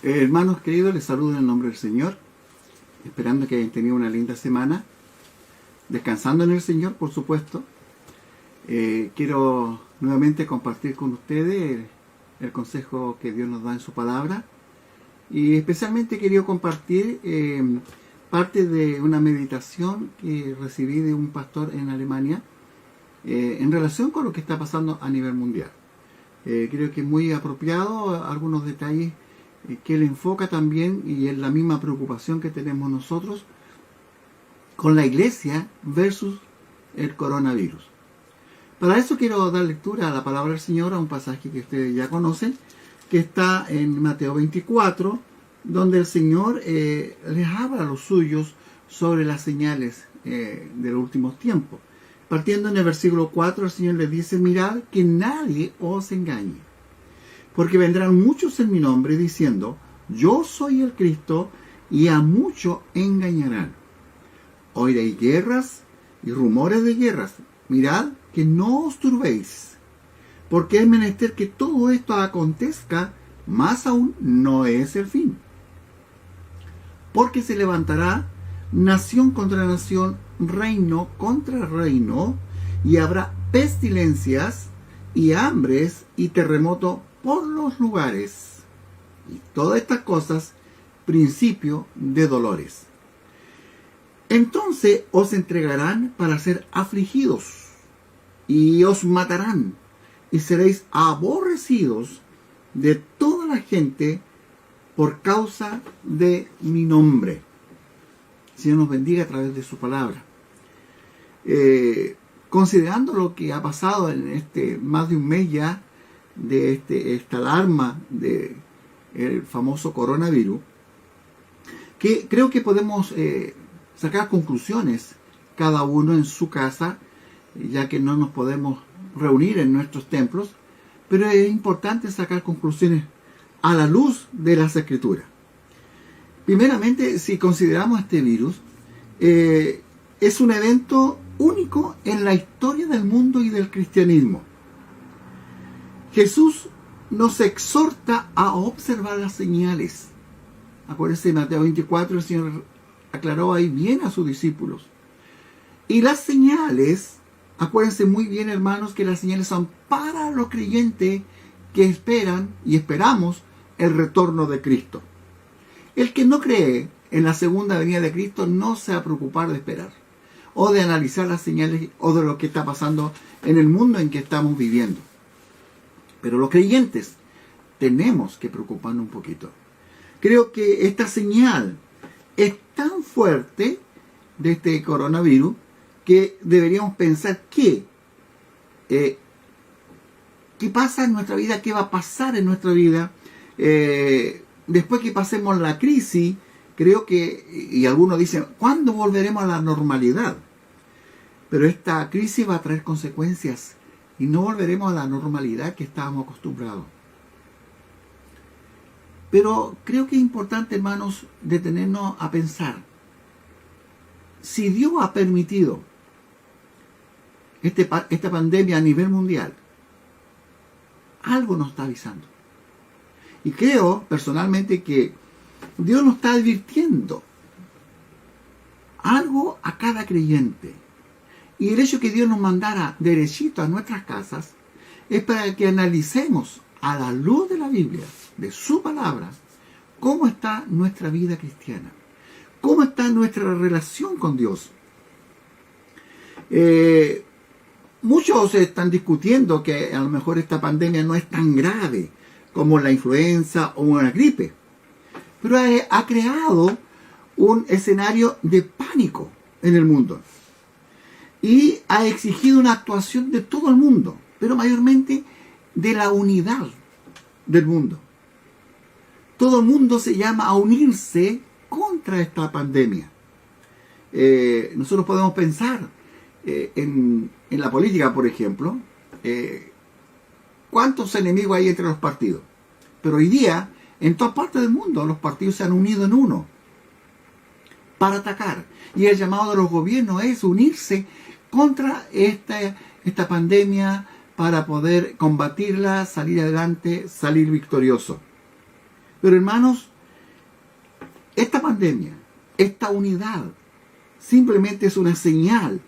Hermanos queridos, les saludo en el nombre del Señor, esperando que hayan tenido una linda semana, descansando en el Señor, por supuesto. Quiero nuevamente compartir con ustedes el consejo que Dios nos da en su palabra, y especialmente quería compartir parte de una meditación que recibí de un pastor en Alemania en relación con lo que está pasando a nivel mundial. Creo que es muy apropiado algunos detalles que él enfoca también, y es la misma preocupación que tenemos nosotros con la iglesia versus el coronavirus. Para eso quiero dar lectura a la palabra del Señor, a un pasaje que ustedes ya conocen, que está en Mateo 24, donde el Señor les habla a los suyos sobre las señales de los últimos tiempos. Partiendo en el versículo 4, el Señor les dice: mirad que nadie os engañe, porque vendrán muchos en mi nombre diciendo: yo soy el Cristo, y a muchos engañarán. Oiréis guerras y rumores de guerras. Mirad que no os turbéis, porque es menester que todo esto acontezca, más aún no es el fin. Porque se levantará nación contra nación, reino contra reino, y habrá pestilencias y hambres y terremotos por los lugares, y todas estas cosas principio de dolores. Entonces os entregarán para ser afligidos, y os matarán, y seréis aborrecidos de toda la gente por causa de mi nombre. El Señor nos bendiga a través de su palabra. Considerando lo que ha pasado en más de un mes ya de esta alarma del famoso coronavirus, que creo que podemos sacar conclusiones cada uno en su casa, ya que no nos podemos reunir en nuestros templos, pero es importante sacar conclusiones a la luz de las Escrituras. Primeramente, si consideramos este virus, es un evento único en la historia del mundo y del cristianismo. Jesús nos exhorta a observar las señales. Acuérdense de Mateo 24, el Señor aclaró ahí bien a sus discípulos. Y las señales, acuérdense muy bien, hermanos, que las señales son para los creyentes que esperan y esperamos el retorno de Cristo. El que no cree en la segunda venida de Cristo no se va a preocupar de esperar, o de analizar las señales, o de lo que está pasando en el mundo en que estamos viviendo. Pero los creyentes tenemos que preocuparnos un poquito. Creo que esta señal es tan fuerte de este coronavirus que deberíamos pensar qué pasa en nuestra vida, qué va a pasar en nuestra vida después que pasemos la crisis. Creo que, y algunos dicen, ¿cuándo volveremos a la normalidad? Pero esta crisis va a traer consecuencias y no volveremos a la normalidad que estábamos acostumbrados. Pero creo que es importante, hermanos, detenernos a pensar. Si Dios ha permitido esta pandemia a nivel mundial, algo nos está avisando. Y creo personalmente que Dios nos está advirtiendo algo a cada creyente. Y el hecho que Dios nos mandara derechito a nuestras casas es para que analicemos a la luz de la Biblia, de su palabra, cómo está nuestra vida cristiana, cómo está nuestra relación con Dios. Muchos están discutiendo que a lo mejor esta pandemia no es tan grave como la influenza o una gripe, pero ha creado un escenario de pánico en el mundo y ha exigido una actuación de todo el mundo, pero mayormente de la unidad del mundo. Todo el mundo se llama a unirse contra esta pandemia. Nosotros podemos pensar en la política, por ejemplo, cuántos enemigos hay entre los partidos. Pero hoy día, en todas partes del mundo, los partidos se han unido en uno para atacar. Y el llamado de los gobiernos es unirse contra esta pandemia para poder combatirla, salir adelante, salir victorioso. Pero hermanos, esta pandemia, esta unidad, simplemente es una señal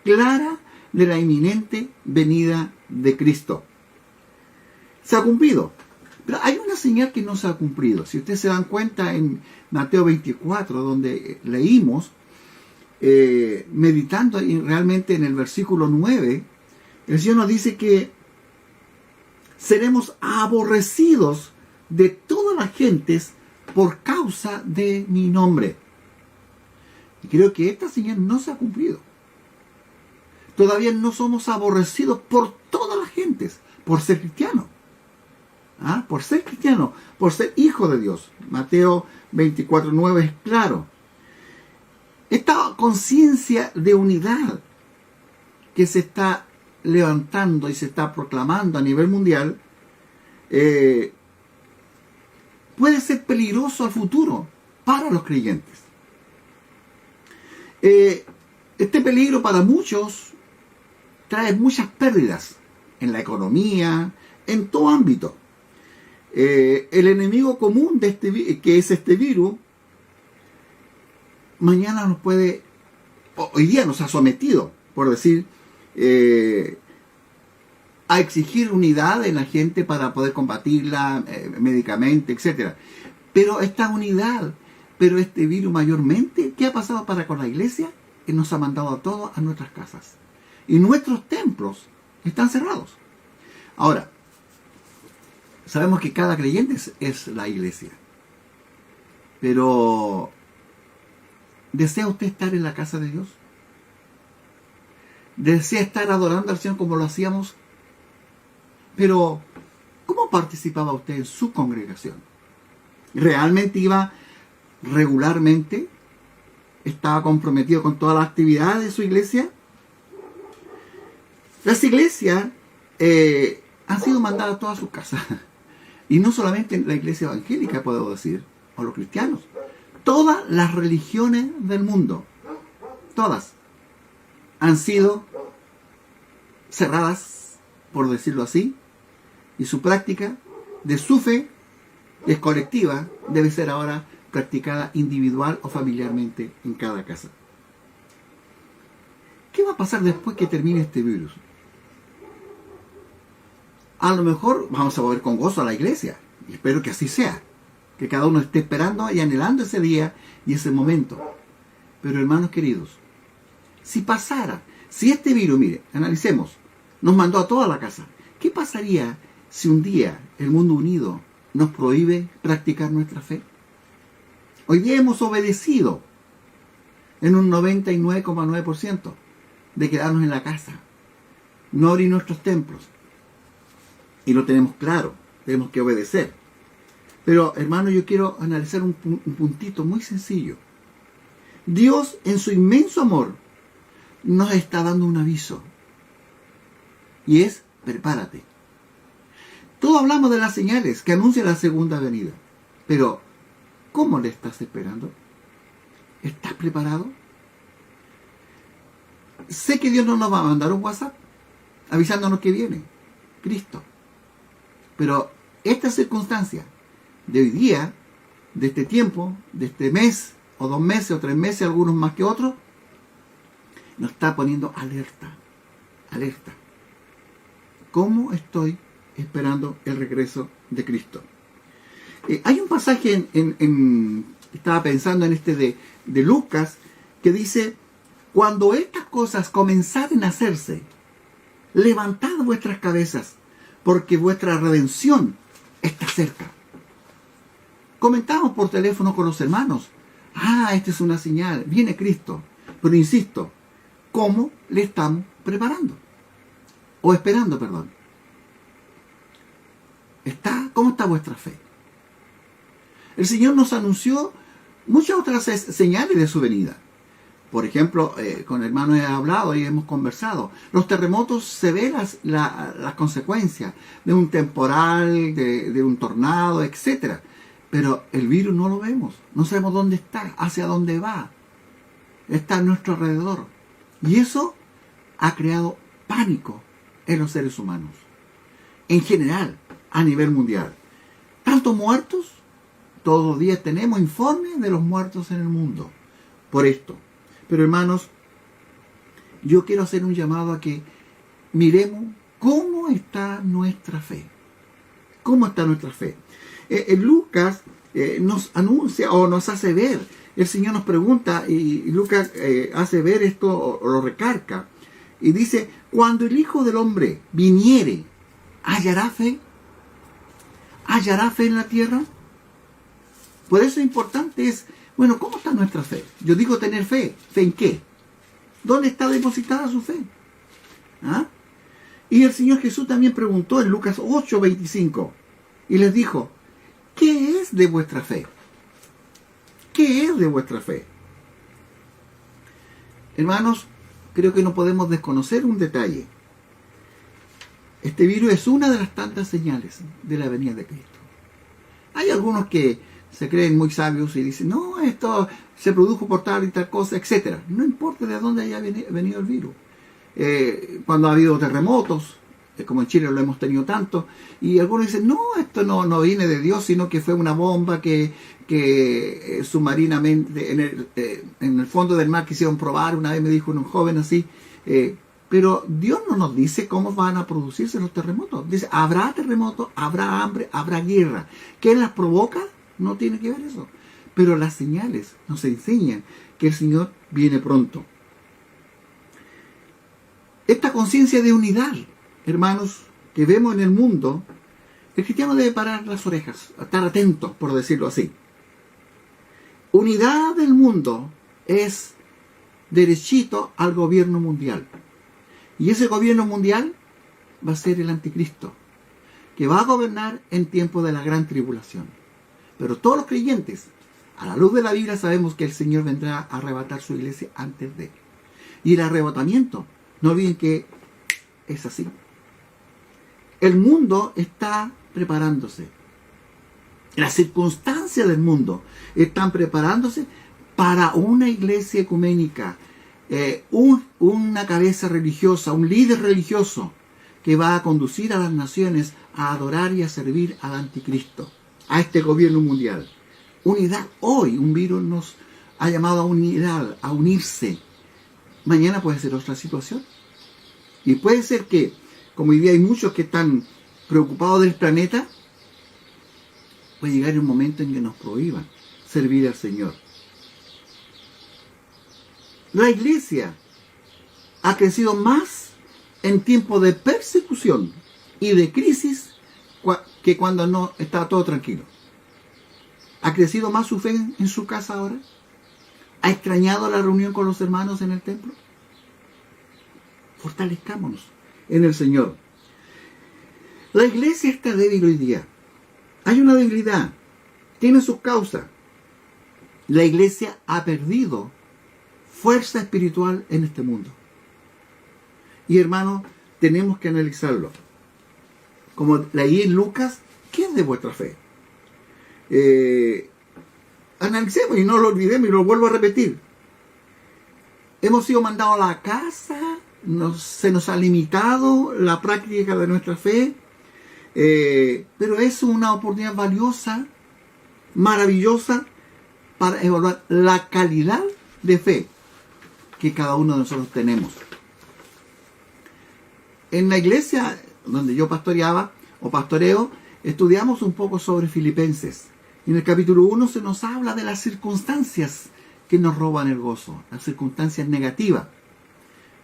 clara de la inminente venida de Cristo. Se ha cumplido. Pero hay una señal que no se ha cumplido. Si ustedes se dan cuenta en Mateo 24, donde leímos, meditando realmente en el versículo 9, el Señor nos dice que seremos aborrecidos de todas las gentes por causa de mi nombre. Y creo que esta señal no se ha cumplido. Todavía no somos aborrecidos por todas las gentes, por ser cristianos. Por ser cristiano, por ser hijo de Dios. Mateo 24:9 es claro. Esta conciencia de unidad que se está levantando y se está proclamando a nivel mundial puede ser peligroso al futuro para los creyentes. Este peligro para muchos trae muchas pérdidas en la economía, en todo ámbito. El enemigo común de que es este virus, mañana nos puede, hoy día nos ha sometido, por decir, a exigir unidad en la gente para poder combatirla médicamente, etc. Pero esta unidad, este virus mayormente, ¿qué ha pasado para con la iglesia? Que nos ha mandado a todos a nuestras casas. Y nuestros templos están cerrados. Ahora, sabemos que cada creyente es la iglesia. Pero, ¿desea usted estar en la casa de Dios? ¿Desea estar adorando al Señor como lo hacíamos? Pero, ¿cómo participaba usted en su congregación? ¿Realmente iba regularmente? ¿Estaba comprometido con todas las actividades de su iglesia? Las iglesias han sido mandadas a todas sus casas. Y no solamente la iglesia evangélica, puedo decir, o los cristianos. Todas las religiones del mundo, todas, han sido cerradas, por decirlo así, y su práctica de su fe, que es colectiva, debe ser ahora practicada individual o familiarmente en cada casa. ¿Qué va a pasar después que termine este virus? A lo mejor vamos a volver con gozo a la iglesia, y espero que así sea, que cada uno esté esperando y anhelando ese día y ese momento. Pero hermanos queridos, si pasara, si este virus, mire, analicemos, nos mandó a toda la casa, ¿qué pasaría si un día el mundo unido nos prohíbe practicar nuestra fe? Hoy día hemos obedecido en un 99,9% de quedarnos en la casa, no abrir nuestros templos. Y lo tenemos claro, tenemos que obedecer. Pero, hermano, yo quiero analizar un puntito muy sencillo. Dios, en su inmenso amor, nos está dando un aviso. Y es, prepárate. Todos hablamos de las señales que anuncian la segunda venida. Pero, ¿cómo le estás esperando? ¿Estás preparado? Sé que Dios no nos va a mandar un WhatsApp avisándonos que viene Cristo. Pero esta circunstancia de hoy día, de este tiempo, de este mes, o 2 meses, o 3 meses, algunos más que otros, nos está poniendo alerta. Alerta. ¿Cómo estoy esperando el regreso de Cristo? Hay un pasaje estaba pensando en este de Lucas, que dice: cuando estas cosas comenzaren a hacerse, levantad vuestras cabezas, porque vuestra redención está cerca. Comentamos por teléfono con los hermanos: esta es una señal, viene Cristo. Pero insisto, ¿cómo le estamos preparando? O esperando, perdón. ¿Cómo está vuestra fe? El Señor nos anunció muchas otras señales de su venida. Por ejemplo, con hermanos he hablado y hemos conversado. Los terremotos se ven las consecuencias de un temporal, de un tornado, etc. Pero el virus no lo vemos. No sabemos dónde está, hacia dónde va. Está a nuestro alrededor. Y eso ha creado pánico en los seres humanos. En general, a nivel mundial. Tanto muertos Todos los días tenemos informes de los muertos en el mundo por esto. Pero hermanos, yo quiero hacer un llamado a que miremos cómo está nuestra fe. ¿Cómo está nuestra fe? Lucas nos anuncia o nos hace ver, el Señor nos pregunta y Lucas hace ver esto o lo recarga y dice, cuando el Hijo del Hombre viniere, ¿hallará fe? ¿Hallará fe en la tierra? Por eso es importante bueno, ¿cómo está nuestra fe? Yo digo tener fe. ¿Fe en qué? ¿Dónde está depositada su fe? ¿Ah? Y el Señor Jesús también preguntó en Lucas 8:25 y les dijo, ¿qué es de vuestra fe? ¿Qué es de vuestra fe? Hermanos, creo que no podemos desconocer un detalle. Este virus es una de las tantas señales de la venida de Cristo. Hay algunos que se creen muy sabios y dicen, no, esto se produjo por tal y tal cosa, etc. No importa de dónde haya venido el virus. Cuando ha habido terremotos, como en Chile lo hemos tenido tanto, y algunos dicen, no, esto no viene de Dios, sino que fue una bomba que submarinamente en el fondo del mar quisieron probar. Una vez me dijo un joven así, pero Dios no nos dice cómo van a producirse los terremotos. Dice, habrá terremotos, habrá hambre, habrá guerra. ¿Quién las provoca? No tiene que ver eso. Pero las señales nos enseñan que el Señor viene pronto. Esta conciencia de unidad, hermanos, que vemos en el mundo, el cristiano debe parar las orejas, estar atento, por decirlo así. Unidad del mundo es derechito al gobierno mundial. Y ese gobierno mundial va a ser el anticristo, que va a gobernar en tiempo de la gran tribulación. Pero todos los creyentes, a la luz de la Biblia, sabemos que el Señor vendrá a arrebatar su iglesia antes de él. Y el arrebatamiento, no olviden que es así. El mundo está preparándose. Las circunstancias del mundo están preparándose para una iglesia ecuménica, una cabeza religiosa, un líder religioso que va a conducir a las naciones a adorar y a servir al anticristo, a este gobierno mundial. Unidad. Hoy un virus nos ha llamado a unidad, a unirse. Mañana puede ser otra situación. Y puede ser que, como hoy día hay muchos que están preocupados del planeta, puede llegar un momento en que nos prohíban servir al Señor. La iglesia ha crecido más en tiempos de persecución y de crisis que cuando no está todo tranquilo. ¿Ha crecido más su fe en su casa ahora? ¿Ha extrañado la reunión con los hermanos en el templo? Fortalezcámonos en el Señor. La iglesia está débil hoy día. Hay una debilidad. Tiene sus causas. La iglesia ha perdido fuerza espiritual en este mundo. Y hermanos, tenemos que analizarlo. Como leí en Lucas, ¿qué es de vuestra fe? Analicemos y no lo olvidemos y lo vuelvo a repetir. Hemos sido mandados a la casa, se nos ha limitado la práctica de nuestra fe, pero es una oportunidad valiosa, maravillosa, para evaluar la calidad de fe que cada uno de nosotros tenemos. En la iglesia donde yo pastoreaba o pastoreo, estudiamos un poco sobre Filipenses. En el capítulo 1 se nos habla de las circunstancias que nos roban el gozo, las circunstancias negativas.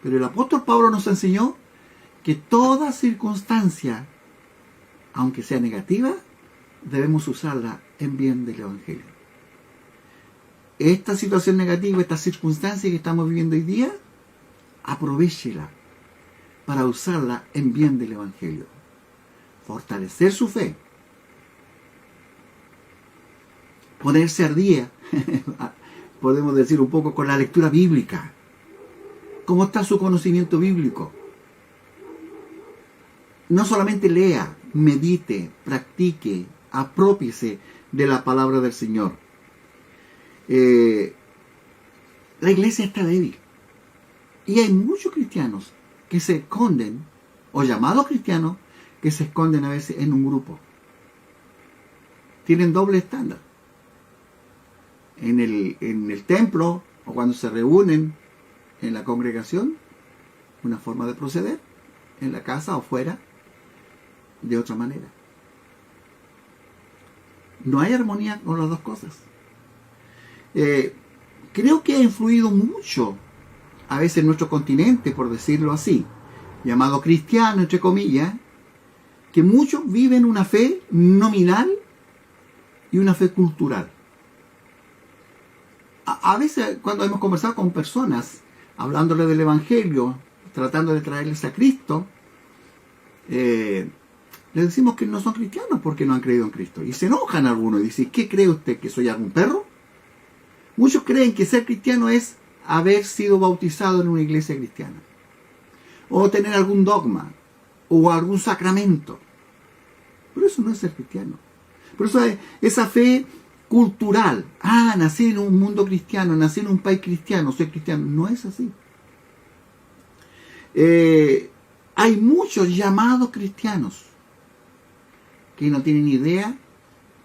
Pero el apóstol Pablo nos enseñó que toda circunstancia, aunque sea negativa, debemos usarla en bien del Evangelio. Esta situación negativa, esta circunstancia que estamos viviendo hoy día, aprovéchela para usarla en bien del Evangelio. Fortalecer su fe. Ponerse al día, podemos decir un poco, con la lectura bíblica. ¿Cómo está su conocimiento bíblico? No solamente lea, medite, practique, aprópiese de la palabra del Señor. La iglesia está débil. Y hay muchos cristianos que se esconden, o llamados cristianos, que se esconden a veces en un grupo. Tienen doble estándar. en el templo o cuando se reúnen en la congregación, una forma de proceder, en la casa o fuera, de otra manera. No hay armonía con las dos cosas. Creo que ha influido mucho, a veces en nuestro continente, por decirlo así, llamado cristiano, entre comillas, que muchos viven una fe nominal y una fe cultural. A veces cuando hemos conversado con personas, hablándoles del Evangelio, tratando de traerles a Cristo, les decimos que no son cristianos porque no han creído en Cristo. Y se enojan algunos y dicen, ¿qué cree usted? ¿Que soy algún perro? Muchos creen que ser cristiano es haber sido bautizado en una iglesia cristiana, o tener algún dogma, o algún sacramento. Pero eso no es ser cristiano. Por eso esa fe cultural, nací en un mundo cristiano, nací en un país cristiano, soy cristiano, no es así. Hay muchos llamados cristianos que no tienen idea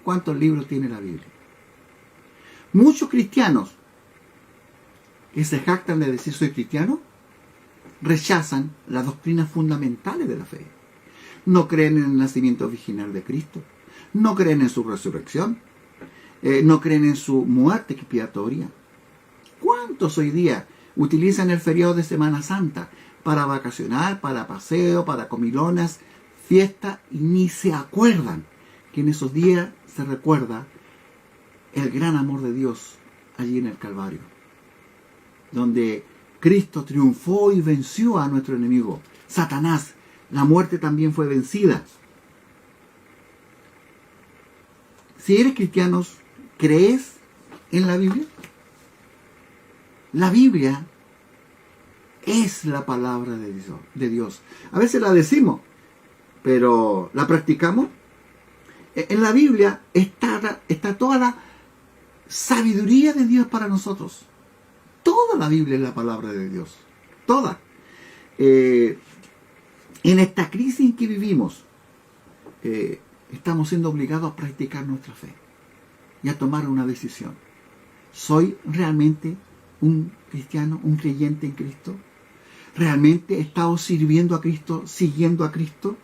cuántos libros tiene la Biblia. Muchos cristianos que se jactan de decir soy cristiano rechazan las doctrinas fundamentales de la fe. No creen en el nacimiento original de Cristo, no creen en su resurrección, no creen en su muerte expiatoria. ¿Cuántos hoy día utilizan el feriado de Semana Santa para vacacionar, para paseo, para comilonas, fiesta, y ni se acuerdan que en esos días se recuerda el gran amor de Dios allí en el Calvario, donde Cristo triunfó y venció a nuestro enemigo, Satanás? La muerte también fue vencida. Si eres cristiano, ¿crees en la Biblia? La Biblia es la palabra de Dios. A veces la decimos, pero ¿la practicamos? En la Biblia está toda la sabiduría de Dios para nosotros. Toda la Biblia es la palabra de Dios. Toda. En esta crisis en que vivimos, estamos siendo obligados a practicar nuestra fe y a tomar una decisión. ¿Soy realmente un cristiano, un creyente en Cristo? ¿Realmente he estado sirviendo a Cristo, siguiendo a Cristo?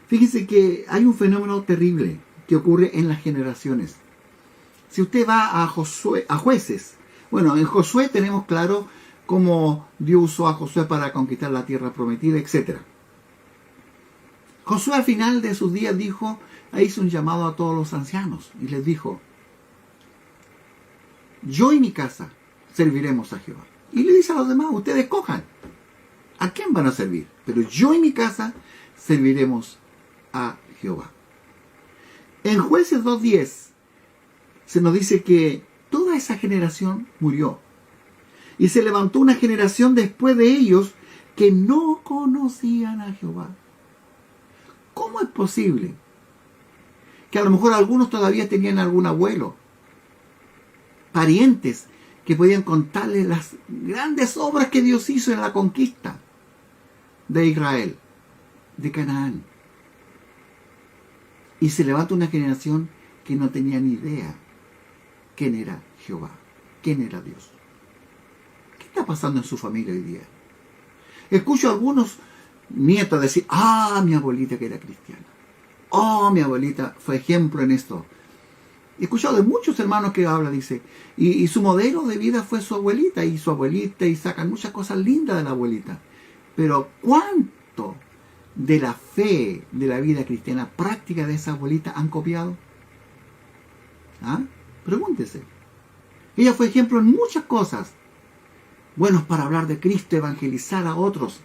Fíjense que hay un fenómeno terrible que ocurre en las generaciones. Si usted va a Jueces, bueno, en Josué tenemos claro cómo Dios usó a Josué para conquistar la tierra prometida, etc. Josué al final de sus días hizo un llamado a todos los ancianos y les dijo, yo y mi casa serviremos a Jehová. Y le dice a los demás, ustedes cojan, ¿a quién van a servir? Pero yo y mi casa serviremos a Jehová. En Jueces 2:10 se nos dice que toda esa generación murió. Y se levantó una generación después de ellos que no conocían a Jehová. ¿Cómo es posible que a lo mejor algunos todavía tenían algún abuelo, parientes, que podían contarles las grandes obras que Dios hizo en la conquista de Israel, de Canaán? Y se levanta una generación que no tenía ni idea quién era Jehová, quién era Dios. ¿Qué está pasando en su familia hoy día? Escucho a algunos nietos decir, mi abuelita que era cristiana. Mi abuelita fue ejemplo en esto. He escuchado de muchos hermanos que hablan, dice, y su modelo de vida fue su abuelita, y sacan muchas cosas lindas de la abuelita. Pero ¿cuánto de la fe, de la vida cristiana práctica de esa abuelita han copiado? Pregúntese. Ella fue ejemplo en muchas cosas. Buenos para hablar de Cristo, evangelizar a otros.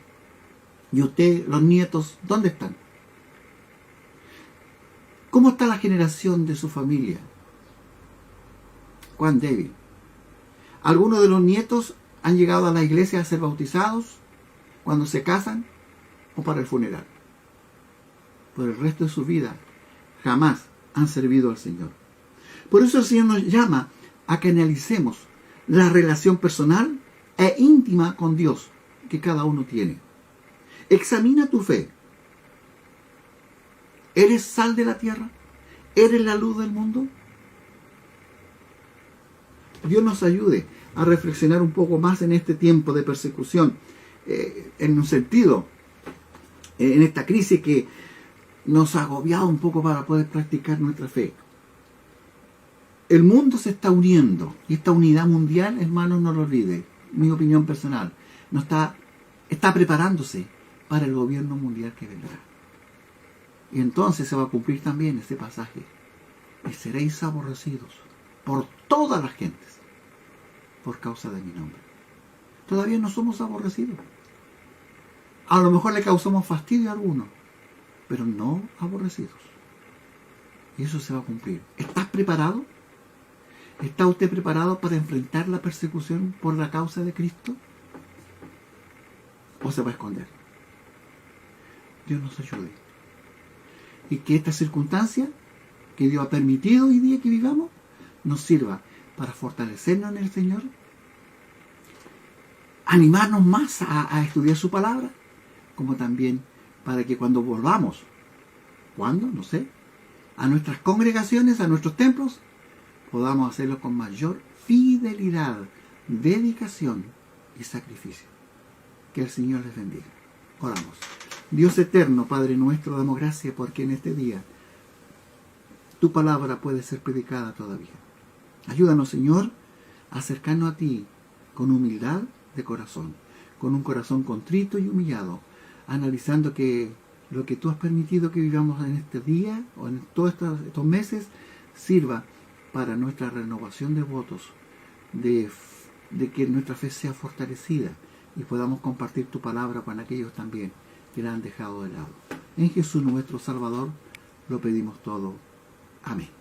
¿Y usted, los nietos, dónde están? ¿Cómo está la generación de su familia? ¿Cuán débil? Algunos de los nietos han llegado a la iglesia a ser bautizados cuando se casan o para el funeral. Por el resto de su vida jamás han servido al Señor. Por eso el Señor nos llama a que analicemos la relación personal e íntima con Dios que cada uno tiene. Examina tu fe. ¿Eres sal de la tierra? ¿Eres la luz del mundo? Dios nos ayude a reflexionar un poco más en este tiempo de persecución, en un sentido, en esta crisis que nos ha agobiado un poco para poder practicar nuestra fe. El mundo se está uniendo, y esta unidad mundial, hermanos, no lo olvide, mi opinión personal, está preparándose para el gobierno mundial que vendrá. Y entonces se va a cumplir también este pasaje: y seréis aborrecidos por todas las gentes por causa de mi nombre. Todavía no somos aborrecidos. A lo mejor le causamos fastidio a algunos, pero no aborrecidos. Y eso se va a cumplir. ¿Estás preparado? ¿Está usted preparado para enfrentar la persecución por la causa de Cristo? ¿O se va a esconder? Dios nos ayude. Y que esta circunstancia que Dios ha permitido hoy día que vivamos nos sirva para fortalecernos en el Señor, animarnos más a estudiar su palabra, como también para que cuando volvamos, no sé, a nuestras congregaciones, a nuestros templos, podamos hacerlo con mayor fidelidad, dedicación y sacrificio. Que el Señor les bendiga. Oramos. Dios eterno, Padre nuestro, damos gracias porque en este día tu palabra puede ser predicada todavía. Ayúdanos, Señor, a acercarnos a ti con humildad de corazón, con un corazón contrito y humillado, analizando que lo que tú has permitido que vivamos en este día o en todos estos meses sirva para nuestra renovación de votos, de que nuestra fe sea fortalecida y podamos compartir tu palabra con aquellos también que la han dejado de lado. En Jesús nuestro Salvador lo pedimos todo. Amén.